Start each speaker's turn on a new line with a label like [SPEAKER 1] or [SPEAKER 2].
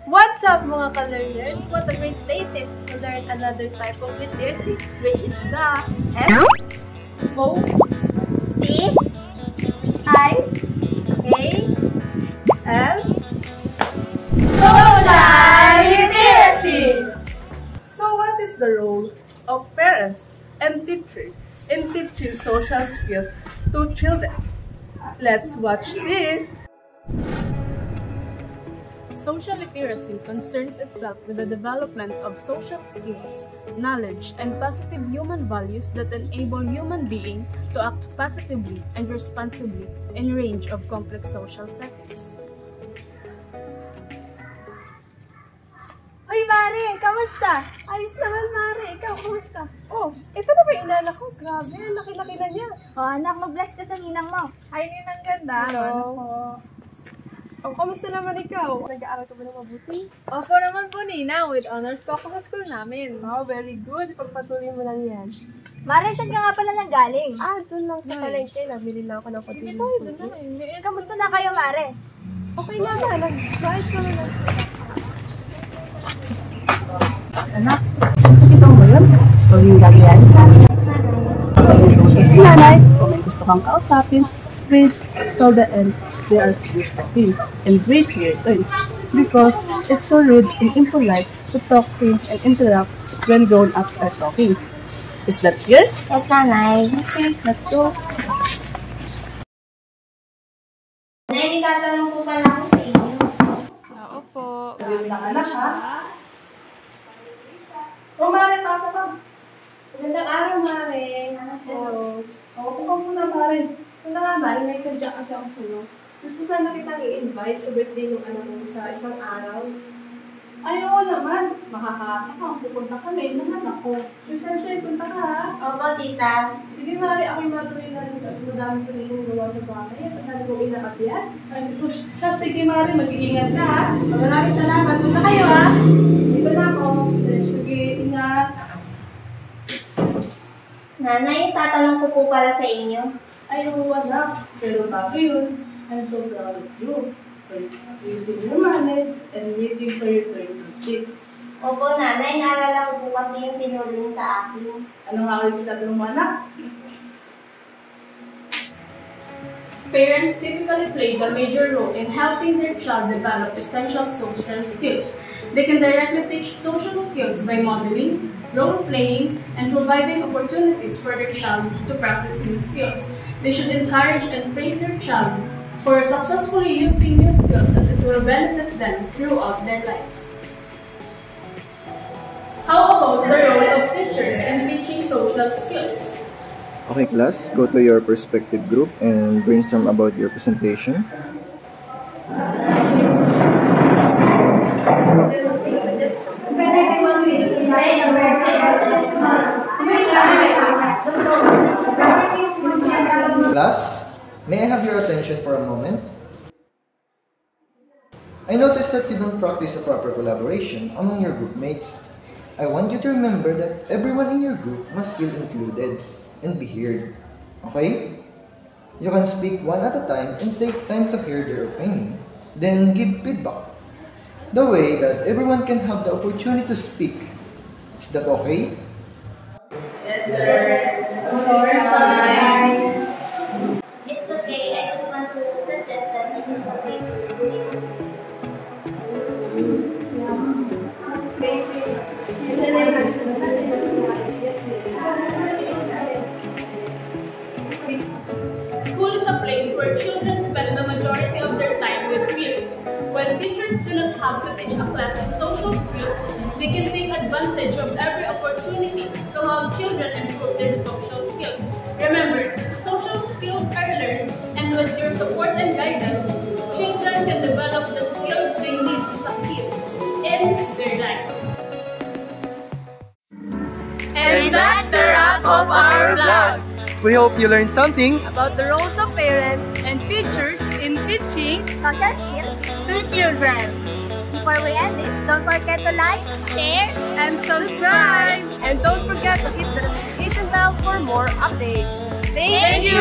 [SPEAKER 1] What's up mga ka-learners? What a great day it is to learn another type of literacy, which is the S-O-C-I-A-L Social Literacy! So what is the role of parents and teachers in teaching social skills to children? Let's watch this!
[SPEAKER 2] Social literacy concerns itself with the development of social skills, knowledge, and positive human values that enable human beings to act positively and responsibly in a range of complex social settings.
[SPEAKER 1] Hoy Mare! Kamusta? Ayos naman Mare! Ikaw, kamusta? Oh, ito na ba yung inaanak ko? Grabe, laki-laki na niya.
[SPEAKER 3] Oh anak, mag-bless ka sa ninang mo.
[SPEAKER 1] Ay, ninang ganda. Hello. Oh, kamusta naman ikaw? Nag-aaral ka ba ng mabuti?
[SPEAKER 2] Opo naman po, Nina. With honors po ako sa school namin.
[SPEAKER 1] Oh, very good. Pagpatuloy mo lang yan.
[SPEAKER 3] Mare, saan ka nga pala nanggaling?
[SPEAKER 1] Doon lang sa palengke. Nabili lang ako ng patuloy.
[SPEAKER 2] Hindi tayo, doon lang.
[SPEAKER 3] Kamusta na kayo, Mare?
[SPEAKER 1] Okay naman. Nag-ayos ka na.
[SPEAKER 4] Anak, nakikita mo ba yun? Huling ganyan? Si nanay, kung may gusto kang kausapin, wait till the end. They are talking and wait here because it's so rude and impolite to talk to and interrupt when grown-ups are talking. Is that clear?
[SPEAKER 3] Yes, nanay.
[SPEAKER 4] Okay, let's go.
[SPEAKER 3] Nay, may tatanong po pala ako sa inyo.
[SPEAKER 2] Oo po.
[SPEAKER 1] Anak, ha? Oh, Mare, pasok ka. Magandang araw, Mare. Hello. Upo ka muna, Mare. Kung nga, Mare, may sadya kasi ako sa'yo. Gusto sana kitang i-invite sa birthday ng anak mo sa isang araw. Ay, oo naman. Makakasa ka. Pupunta kami ng anak ko. Lisensya, punta ka ha.
[SPEAKER 3] Opo, tita.
[SPEAKER 1] Sige, Mare. Ako'y matuloy na rin at madami ko rin yung gawa sa bahay. At ang dami kong inaakyat. Ay, siya. Sige, Mare. Mag-iingat ka ha. Maraming salamat. Punta kayo ha. Dito na ako. Sige, ingat.
[SPEAKER 3] Nanay, tatanong ko po pala sa inyo.
[SPEAKER 1] Ay, oo anak. Pero bago yun, I'm so proud of you for using your manners and waiting for your turn to speak.
[SPEAKER 3] Opo, nanay, naalala ko po kasi yung tinuro niyo sa akin.
[SPEAKER 1] Ano nga ulit itatanong mo, anak?
[SPEAKER 2] Parents typically play a major role in helping their child develop essential social skills. They can directly teach social skills by modeling, role-playing, and providing opportunities for their child to practice new skills. They should encourage and praise their child for successfully using new skills as it will benefit them throughout their lives. How about the role of teachers in teaching social skills?
[SPEAKER 5] Okay class, go to your perspective group and brainstorm about your presentation. Class, may I have your attention for a moment? I noticed that you don't practice a proper collaboration among your group mates. I want you to remember that everyone in your group must feel included and be heard. Okay? You can speak one at a time and take time to hear their opinion, then give feedback. The way that everyone can have the opportunity to speak. Is that okay?
[SPEAKER 1] Yes, sir. Bye.
[SPEAKER 3] It's okay, I just want to suggest that it is okay to
[SPEAKER 2] School is a place where children spend the majority of their time with peers. While teachers do not have to teach a class of social skills, they can take advantage of every opportunity to help children improve their social skills. Remember, social skills are learned, and with your support and guidance, children can develop the skills they need to succeed in their life. And that's the wrap of our vlog.
[SPEAKER 5] We hope you learned something
[SPEAKER 1] About the roles of parents
[SPEAKER 2] And teachers
[SPEAKER 1] in teaching
[SPEAKER 3] social skills.
[SPEAKER 2] to children.
[SPEAKER 3] Before we end this, don't forget to like, share,
[SPEAKER 1] and subscribe. And don't forget to hit the notification bell for more updates. Thank you!